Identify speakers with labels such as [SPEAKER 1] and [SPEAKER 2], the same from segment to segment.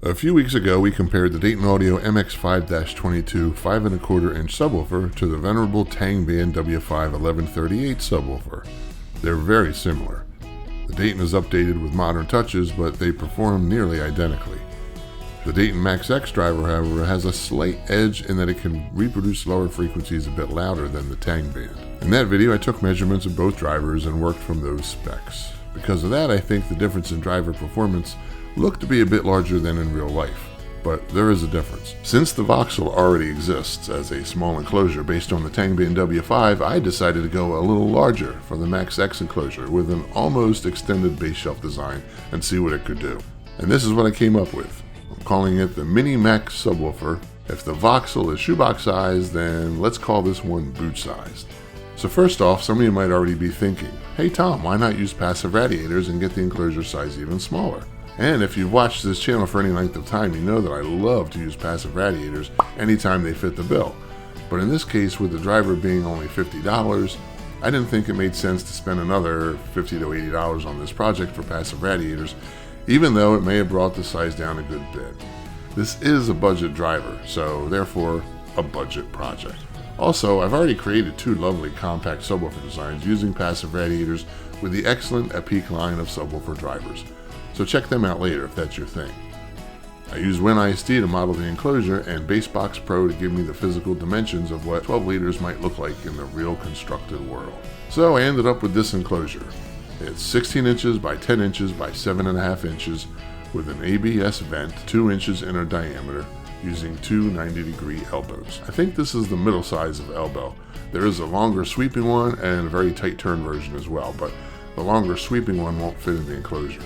[SPEAKER 1] A few weeks ago, we compared the Dayton Audio MX5-22 5.25-inch subwoofer to the venerable Tangband W5 1138 subwoofer. They're very similar. The Dayton is updated with modern touches, but they perform nearly identically. The Dayton Max-X driver, however, has a slight edge in that it can reproduce lower frequencies a bit louder than the Tangband. In that video, I took measurements of both drivers and worked from those specs. Because of that, I think the difference in driver performance looked to be a bit larger than in real life, but there is a difference. Since the voxel already exists as a small enclosure based on the Tangband W5, I decided to go a little larger for the Max-X enclosure with an almost extended base shelf design and see what it could do. And this is what I came up with. I'm calling it the Mini Max Subwoofer. If the voxel is shoebox sized, then let's call this one boot sized. So first off, some of you might already be thinking, hey Tom, why not use passive radiators and get the enclosure size even smaller? And if you've watched this channel for any length of time, you know that I love to use passive radiators anytime they fit the bill. But in this case, with the driver being only $50, I didn't think it made sense to spend another $50 to $80 on this project for passive radiators, even though it may have brought the size down a good bit. This is a budget driver, so therefore a budget project. Also, I've already created two lovely compact subwoofer designs using passive radiators with the excellent Epique line of subwoofer drivers. So check them out later if that's your thing. I used WinISD to model the enclosure and BaseBox Pro to give me the physical dimensions of what 12 liters might look like in the real constructed world. So I ended up with this enclosure. It's 16 inches by 10 inches by 7.5 inches with an ABS vent 2 inches inner diameter using two 90-degree elbows. I think this is the middle size of elbow. There is a longer sweeping one and a very tight turn version as well, but the longer sweeping one won't fit in the enclosure.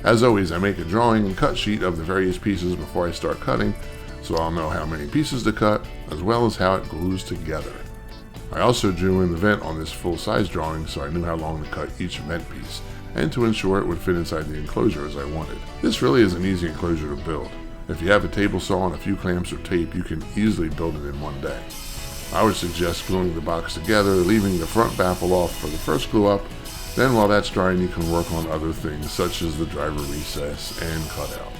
[SPEAKER 1] As always, I make a drawing and cut sheet of the various pieces before I start cutting, so I'll know how many pieces to cut, as well as how it glues together. I also drew in the vent on this full-size drawing so I knew how long to cut each vent piece, and to ensure it would fit inside the enclosure as I wanted. This really is an easy enclosure to build. If you have a table saw and a few clamps or tape, you can easily build it in one day. I would suggest gluing the box together, leaving the front baffle off for the first glue up. Then while that's drying, you can work on other things such as the driver recess and cutout.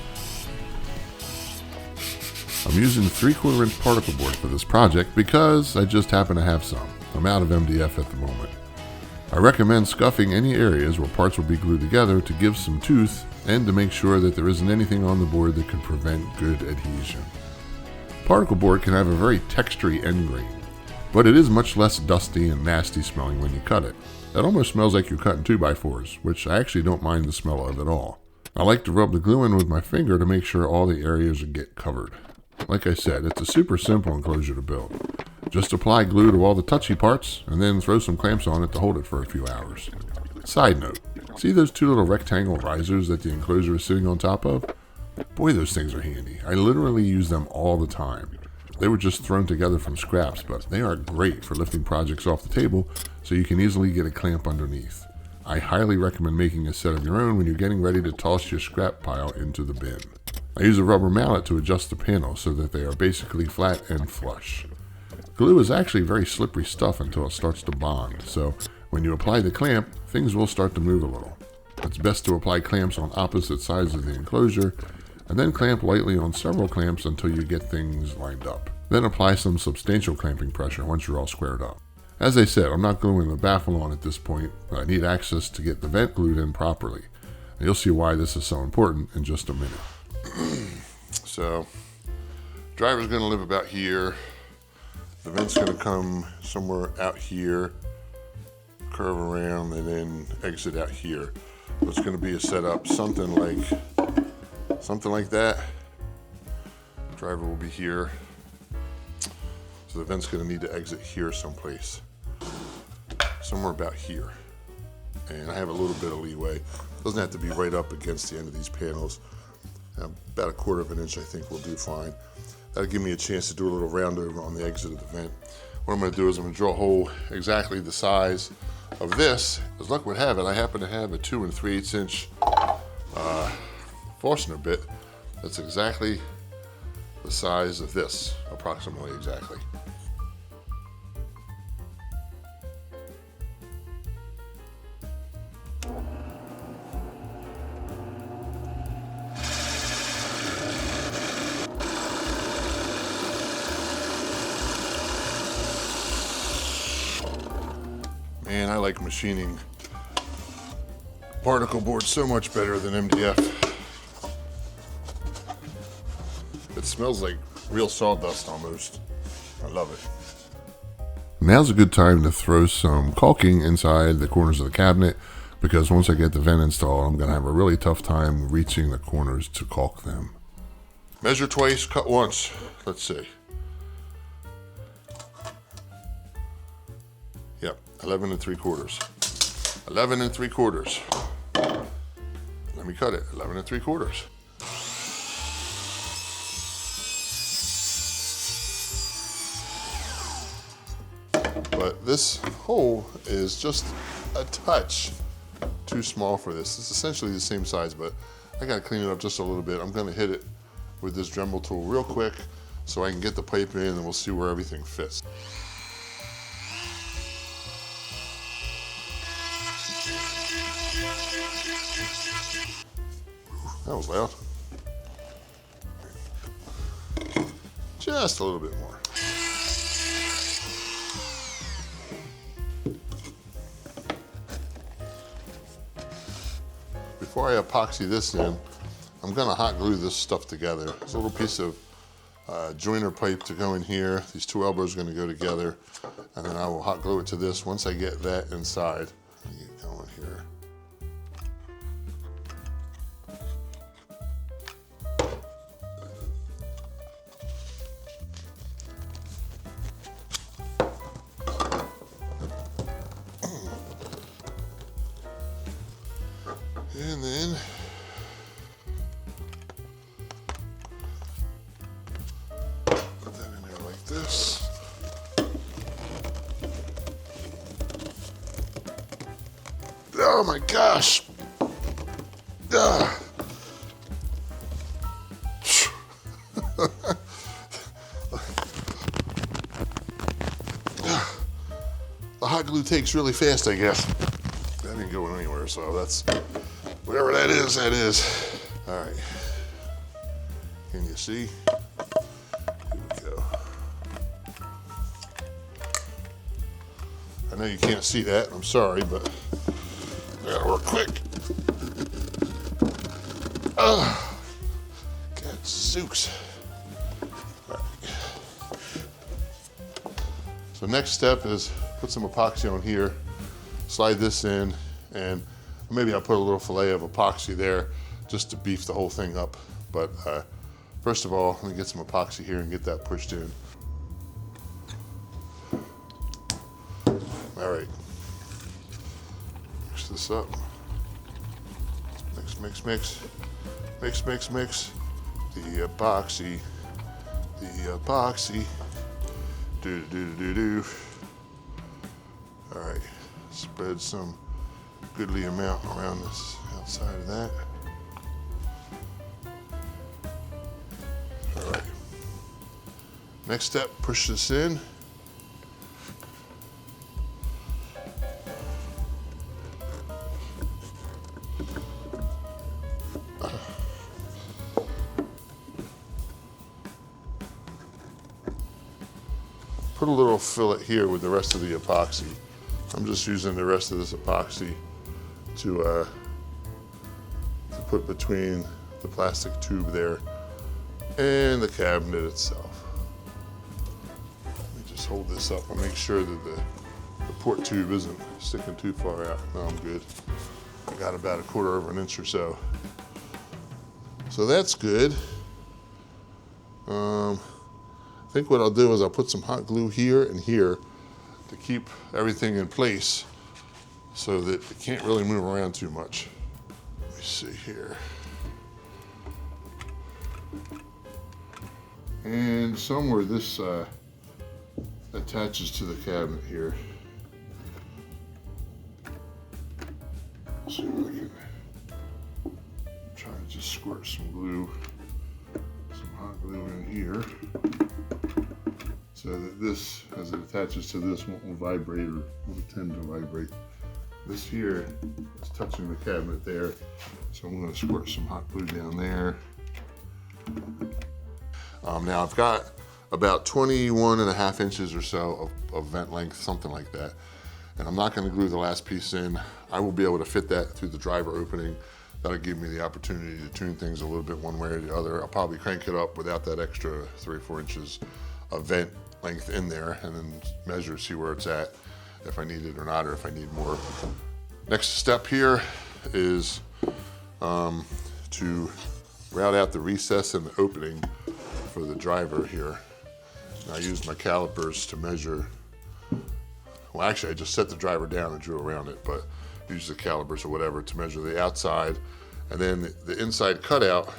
[SPEAKER 1] I'm using 3/4-inch particle board for this project because I just happen to have some. I'm out of MDF at the moment. I recommend scuffing any areas where parts will be glued together to give some tooth and to make sure that there isn't anything on the board that could prevent good adhesion. Particle board can have a very textury end grain, but it is much less dusty and nasty smelling when you cut it. It almost smells like you're cutting 2x4s, which I actually don't mind the smell of at all. I like to rub the glue in with my finger to make sure all the areas get covered. Like I said, it's a super simple enclosure to build. Just apply glue to all the touchy parts and then throw some clamps on it to hold it for a few hours. Side note, see those two little rectangle risers that the enclosure is sitting on top of? Boy, those things are handy. I literally use them all the time. They were just thrown together from scraps, but they are great for lifting projects off the table so you can easily get a clamp underneath. I highly recommend making a set of your own when you're getting ready to toss your scrap pile into the bin. I use a rubber mallet to adjust the panels so that they are basically flat and flush. Glue is actually very slippery stuff until it starts to bond, so when you apply the clamp, things will start to move a little. It's best to apply clamps on opposite sides of the enclosure, and then clamp lightly on several clamps until you get things lined up. Then apply some substantial clamping pressure once you're all squared up. As I said, I'm not gluing the baffle on at this point, but I need access to get the vent glued in properly. And you'll see why this is so important in just a minute. So, driver's going to live about here. The vent's going to come somewhere out here, curve around, and then exit out here. So it's going to be a setup something like that. Driver will be here. So the vent's going to need to exit here someplace. Somewhere about here. And I have a little bit of leeway. It doesn't have to be right up against the end of these panels. About 1/4 of an inch I think will do fine. That'll give me a chance to do a little round over on the exit of the vent. What I'm going to do is I'm going to drill a hole exactly the size of this. As luck would have it, I happen to have a 2 3/8 inch Forstner bit that's exactly the size of this, approximately exactly. like machining particle board so much better than MDF. It smells like real sawdust almost. I love it. Now's a good time to throw some caulking inside the corners of the cabinet, because once I get the vent installed, I'm going to have a really tough time reaching the corners to caulk them. Measure twice, cut once. Let's see. Yep, 11 3/4. 11 3/4. Let me cut it, 11 3/4. But this hole is just a touch too small for this. It's essentially the same size, but I gotta clean it up just a little bit. I'm gonna hit it with this Dremel tool real quick so I can get the pipe in, and we'll see where everything fits. That was loud. Just a little bit more. Before I epoxy this in, I'm gonna hot glue this stuff together. It's a little piece of joiner pipe to go in here. These two elbows are gonna go together, and then I will hot glue it to this once I get that inside. Let me get going here. And then put that in there like this. Oh my gosh. Ah. The hot glue takes really fast, I guess. That ain't going anywhere, so that's whatever that is, that is. All right. Can you see? Here we go. I know you can't see that. I'm sorry, but I gotta work quick. Oh, God, zooks. All right. So next step is put some epoxy on here, slide this in, and maybe I'll put a little fillet of epoxy there just to beef the whole thing up. But first of all, let me get some epoxy here and get that pushed in. All right, mix this up. Mix, mix, mix, mix, mix, mix. The epoxy, do, do, do, do, do. All right, spread some goodly amount around this outside of that. All right. Next step, push this in. Put a little fillet here with the rest of the epoxy. I'm just using the rest of this epoxy to put between the plastic tube there and the cabinet itself. Let me just hold this up and make sure that the port tube isn't sticking too far out. No, I'm good. I got about 1/4 of an inch or so. So that's good. I think what I'll do is I'll put some hot glue here and here to keep everything in place so that it can't really move around too much. Let me see here. And somewhere this attaches to the cabinet here. Let's see if I can try to just squirt some glue, some hot glue in here, so that this, as it attaches to this, won't vibrate or will tend to vibrate. This here is touching the cabinet there, so I'm going to squirt some hot glue down there. Now I've got about 21.5 inches or so of vent length, something like that. and I'm not going to glue the last piece in. I will be able to fit that through the driver opening. That'll give me the opportunity to tune things a little bit one way or the other. I'll probably crank it up without that extra 3 or 4 inches of vent length in there, and then measure, see where it's at, if I need it or not, or if I need more. Next step here is to route out the recess and the opening for the driver here. And I use my calipers to measure. Well, actually, I just set the driver down and drew around it, but use the calipers or whatever to measure the outside. And then the inside cutout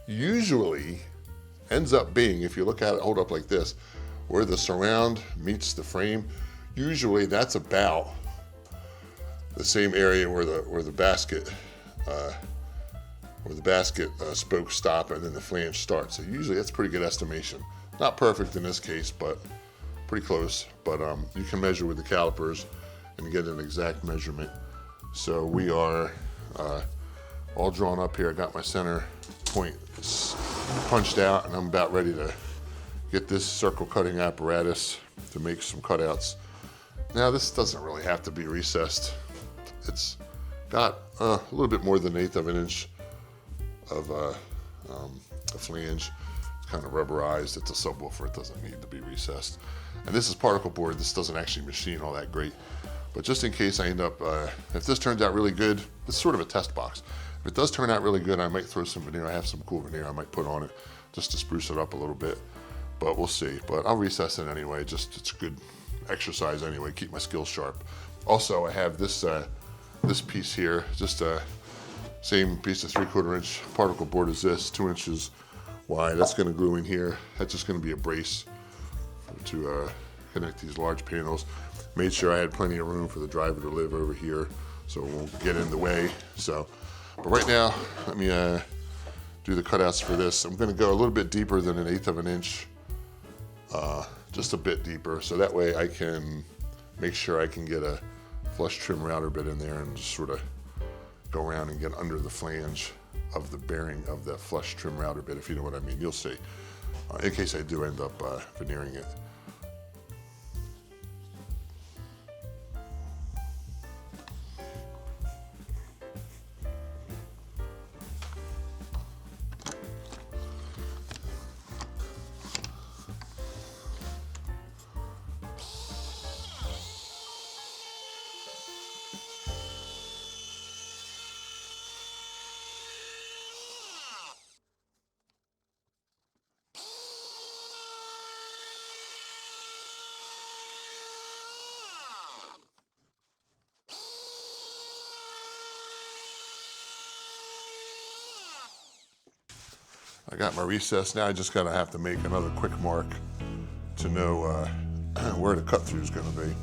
[SPEAKER 1] usually ends up being, if you look at it, hold up like this, where the surround meets the frame, usually that's about the same area where the basket spokes stop and then the flange starts. So usually that's a pretty good estimation. Not perfect in this case, but pretty close. But you can measure with the calipers and get an exact measurement. So we are all drawn up here. I got my center point punched out, and I'm about ready to get this circle cutting apparatus to make some cutouts. Now this doesn't really have to be recessed. It's got a little bit more than 1/8 of an inch of a flange. It's kind of rubberized. It's a subwoofer. It doesn't need to be recessed. And this is particle board. This doesn't actually machine all that great. But just in case I end up, if this turns out really good, this is sort of a test box. If it does turn out really good, I might throw some veneer. I have some cool veneer I might put on it just to spruce it up a little bit. But we'll see. But I'll recess it anyway. Just it's a good exercise anyway. Keep my skills sharp. Also, I have this this piece here, just a same piece of 3/4 inch particle board as this, 2 inches wide. That's going to glue in here. That's just going to be a brace to connect these large panels. Made sure I had plenty of room for the driver to live over here, so it won't get in the way. So, but right now, let me do the cutouts for this. I'm going to go a little bit deeper than 1/8 of an inch, just a bit deeper, so that way I can make sure I can get a flush trim router bit in there and just sort of go around and get under the flange of the bearing of the flush trim router bit, if you know what I mean. You'll see, in case I do end up veneering it. I got my recess. Now I just gotta have to make another quick mark to know where the cut through is gonna be.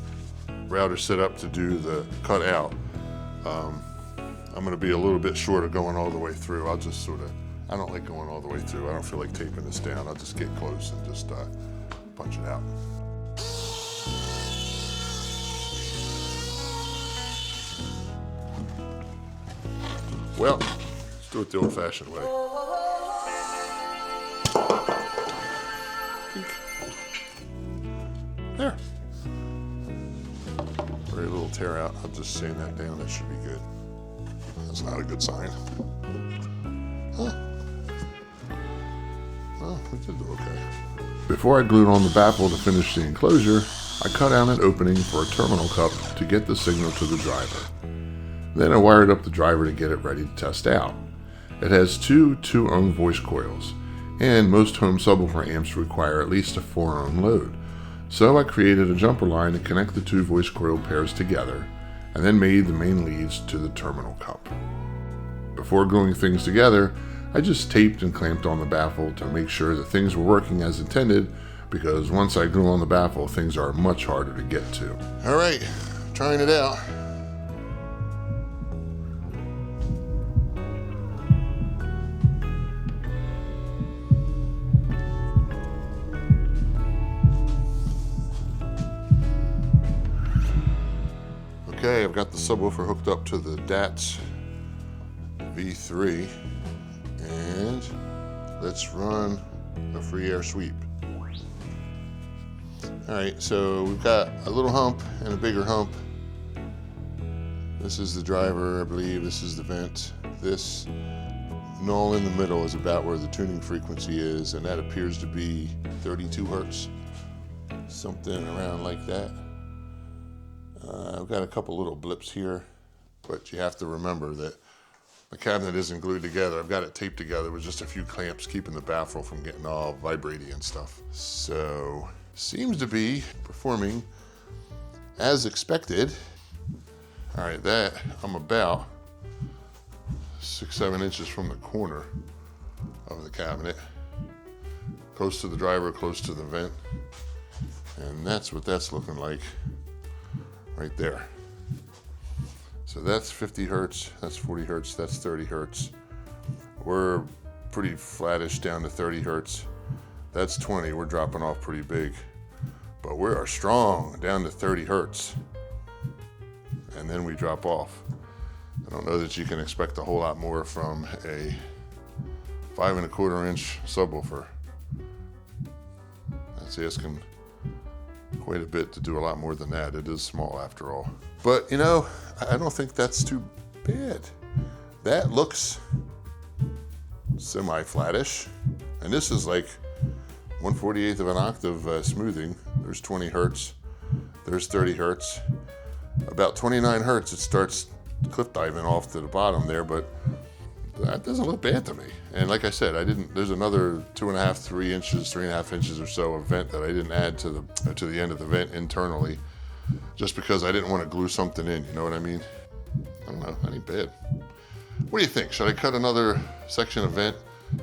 [SPEAKER 1] Router set up to do the cut out. I'm gonna be a little bit short of going all the way through. I'll just sort of, I don't like going all the way through. I don't feel like taping this down. I'll just get close and just punch it out. Well, let's do it the old-fashioned way. There. Very little tear out. I'll just sand that down. That should be good. That's not a good sign. Huh. Oh, we did do okay. Before I glued on the baffle to finish the enclosure, I cut out an opening for a terminal cup to get the signal to the driver. Then I wired up the driver to get it ready to test out. It has two 2-ohm voice coils, and most home subwoofer amps require at least a 4-ohm load. So I created a jumper line to connect the 2 voice coil pairs together, and then made the main leads to the terminal cup. Before gluing things together, I just taped and clamped on the baffle to make sure that things were working as intended, because once I glue on the baffle, things are much harder to get to. All right, trying it out. Okay, I've got the subwoofer hooked up to the DATS V3, and let's run a free air sweep. All right, so we've got a little hump and a bigger hump This is the driver, I believe. This is the vent. This null in the middle is about where the tuning frequency is, and that appears to be 32 hertz, something around like that. I've got a couple little blips here, but you have to remember that the cabinet isn't glued together. I've got it taped together with just a few clamps keeping the baffle from getting all vibrating and stuff. So, seems to be performing as expected. All right, that I'm about 6-7 inches from the corner of the cabinet, close to the driver, close to the vent, and that's what that's looking like right there. So that's 50 hertz, that's 40 hertz, that's 30 hertz. We're pretty flattish down to 30 hertz. That's 20, we're dropping off pretty big. But we are strong down to 30 hertz. And then we drop off. I don't know that you can expect a whole lot more from a 5 1/4 inch subwoofer. That's asking quite a bit to do a lot more than that. It is small after all. But you know, I don't think that's too bad. That looks semi-flattish. And this is like 1/48 of an octave smoothing. There's 20 hertz. There's 30 hertz. About 29 hertz, it starts cliff diving off to the bottom there, but that doesn't look bad to me. And like I said, there's another 2.5, 3 inches, 3.5 inches or so of vent that I didn't add to the end of the vent internally, just because I didn't want to glue something in, you know what I mean? I don't know, that ain't bad. What do you think? Should I cut another section of vent,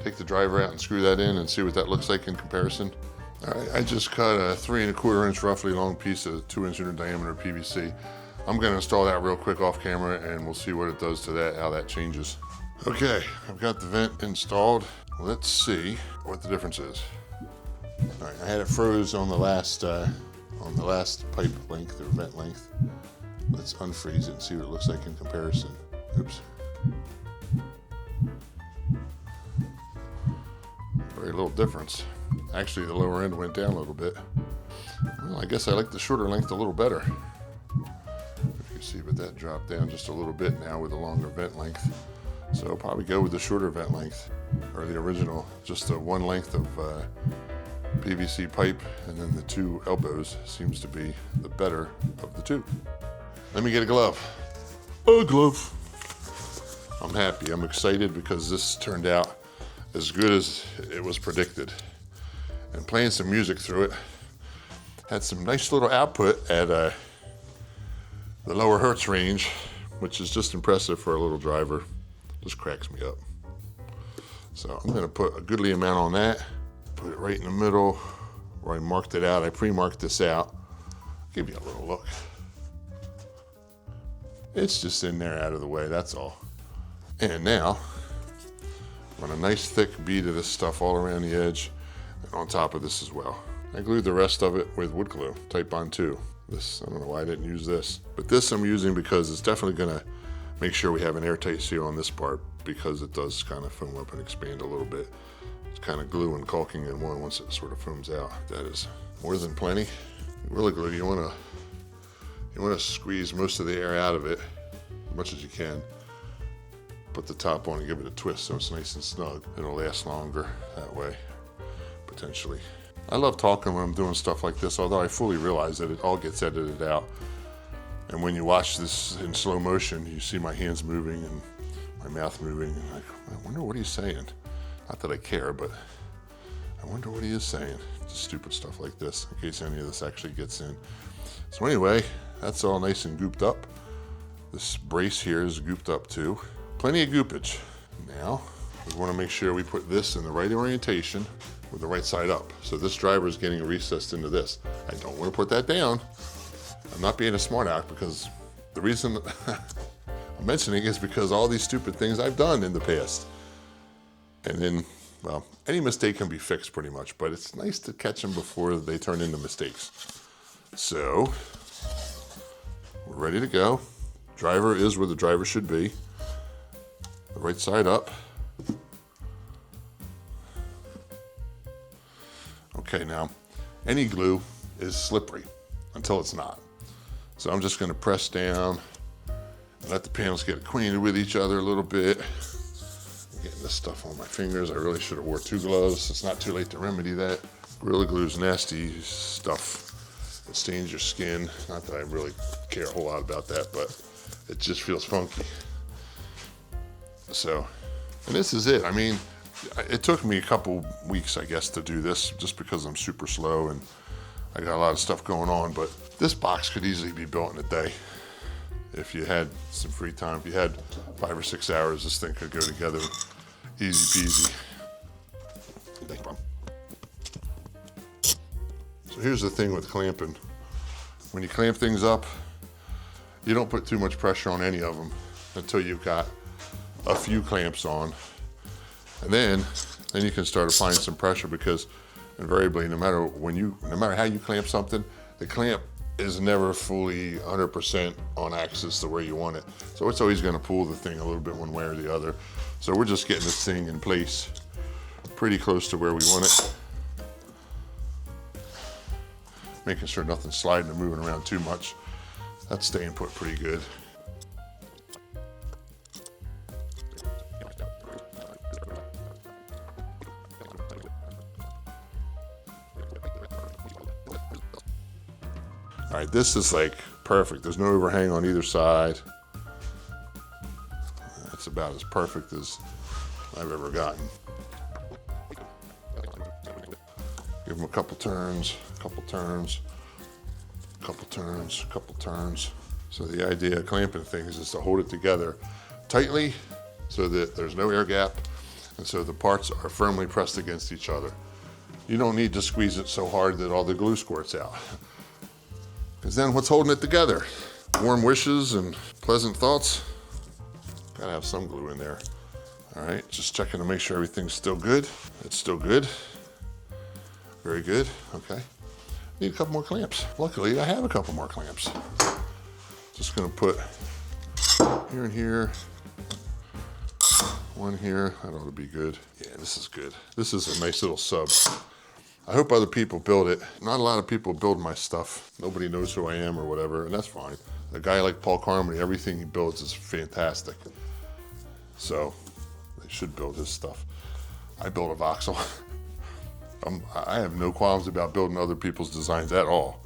[SPEAKER 1] take the driver out and screw that in and see what that looks like in comparison? All right, I just cut a 3 1/4 inch roughly long piece of 2 inch diameter PVC. I'm gonna install that real quick off camera and we'll see what it does to that, how that changes. Okay, I've got the vent installed. Let's see what the difference is. All right, I had it froze on the last pipe length or vent length. Let's unfreeze it and see what it looks like in comparison. Oops. Very little difference. Actually, the lower end went down a little bit. Well, I guess I like the shorter length a little better. If you see, but that dropped down just a little bit now with a longer vent length. So I'll probably go with the shorter vent length, or the original, just the one length of PVC pipe, and then the 2 elbows seems to be the better of the 2. Let me get a glove. A glove. I'm happy, I'm excited because this turned out as good as it was predicted. And playing some music through it, had some nice little output at the lower hertz range, which is just impressive for a little driver. Just cracks me up. So I'm gonna put a goodly amount on that, put it right in the middle where I marked it out. I pre-marked this out. Give you a little look. It's just in there out of the way, that's all. And now, run a nice thick bead of this stuff all around the edge and on top of this as well. I glued the rest of it with wood glue, Type Bond 2. This, I don't know why I didn't use this, but this I'm using because it's definitely gonna make sure we have an airtight seal on this part, because it does kind of foam up and expand a little bit. It's kind of glue and caulking in one once it sort of foams out. That is more than plenty. Really glue, you wanna squeeze most of the air out of it as much as you can. Put the top on and give it a twist so it's nice and snug. It'll last longer that way, potentially. I love talking when I'm doing stuff like this, although I fully realize that it all gets edited out. And when you watch this in slow motion, you see my hands moving and my mouth moving. And I wonder what he's saying. Not that I care, but I wonder what he is saying. Just stupid stuff like this, in case any of this actually gets in. So anyway, that's all nice and gooped up. This brace here is gooped up too. Plenty of goopage. Now, we want to make sure we put this in the right orientation with the right side up. So this driver is getting recessed into this. I don't want to put that down. I'm not being a smart aleck, because the reason I'm mentioning is because all these stupid things I've done in the past. And then, well, any mistake can be fixed pretty much, but it's nice to catch them before they turn into mistakes. So, we're ready to go. Driver is where the driver should be. The right side up. Okay, now, any glue is slippery until it's not. So I'm just going to press down Let the panels get acquainted with each other a little bit. I'm getting this stuff on my fingers. I really should have wore 2 gloves. It's not too late to remedy that. Gorilla Glue's nasty stuff. It stains your skin. Not that I really care a whole lot about that, but it just feels funky. So, and this is it. I mean, it took me a couple weeks, I guess, to do this just because I'm super slow and I got a lot of stuff going on, but this box could easily be built in a day. If you had some free time, if you had 5 or 6 hours, this thing could go together easy peasy. So here's the thing with clamping. When you clamp things up, you don't put too much pressure on any of them until you've got a few clamps on. And then you can start applying some pressure, because invariably, no matter how you clamp something, the clamp is never fully 100% on axis the way you want it. So it's always gonna pull the thing a little bit one way or the other. So we're just getting this thing in place pretty close to where we want it. Making sure nothing's sliding or moving around too much. That's staying put pretty good. All right, this is like perfect. There's no overhang on either side. That's about as perfect as I've ever gotten. Give them a couple turns, couple turns, couple turns, couple turns. So the idea of clamping things is to hold it together tightly so that there's no air gap, and so the parts are firmly pressed against each other. You don't need to squeeze it so hard that all the glue squirts out. Because then what's holding it together? Warm wishes and pleasant thoughts? Gotta have some glue in there. All right, just checking to make sure everything's still good. It's still good. Very good, okay. Need a couple more clamps. Luckily, I have a couple more clamps. Just gonna put here and here, one here, that ought to be good. Yeah, this is good. This is a nice little sub. I hope other people build it. Not a lot of people build my stuff. Nobody knows who I am or whatever, and that's fine. A guy like Paul Carmody, everything he builds is fantastic. So they should build his stuff. I built a voxel. I have no qualms about building other people's designs at all.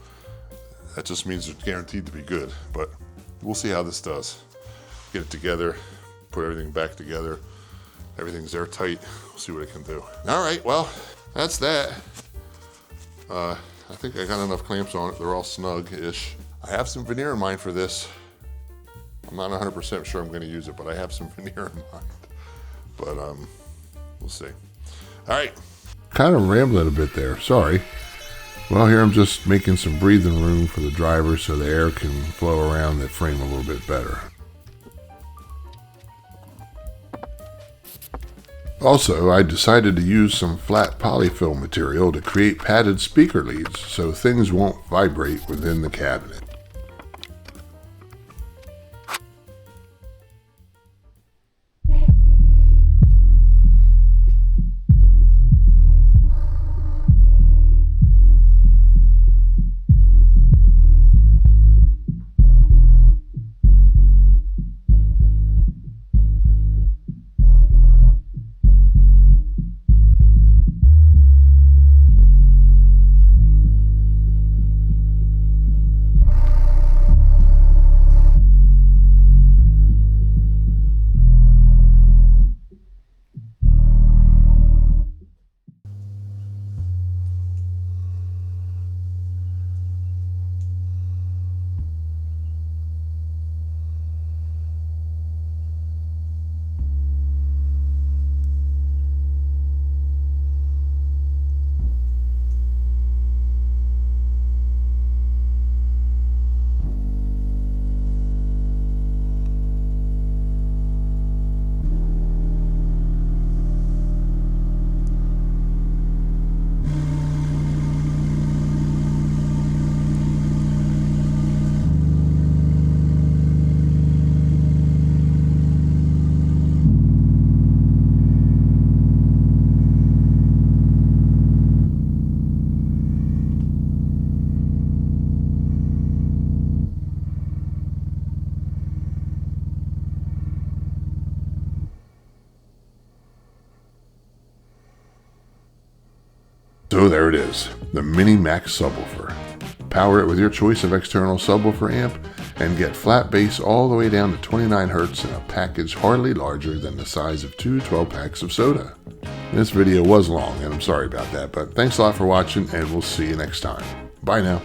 [SPEAKER 1] That just means they're guaranteed to be good, but we'll see how this does. Get it together, put everything back together. Everything's airtight. We'll see what it can do. All right, well, that's that. I think I got enough clamps on it. They're all snug-ish. I have some veneer in mind for this. I'm not 100% sure I'm going to use it, but I have some veneer in mind. But we'll see. All right.
[SPEAKER 2] Kind of rambling a bit there. Sorry. Well, here I'm just making some breathing room for the driver so the air can flow around that frame a little bit better. Also, I decided to use some flat polyfill material to create padded speaker leads so things won't vibrate within the cabinet.
[SPEAKER 1] So there it is, the Mini Max subwoofer. Power it with your choice of external subwoofer amp and get flat bass all the way down to 29 Hz in a package hardly larger than the size of 2 12-packs of soda. This video was long and I'm sorry about that, but thanks a lot for watching and we'll see you next time. Bye now.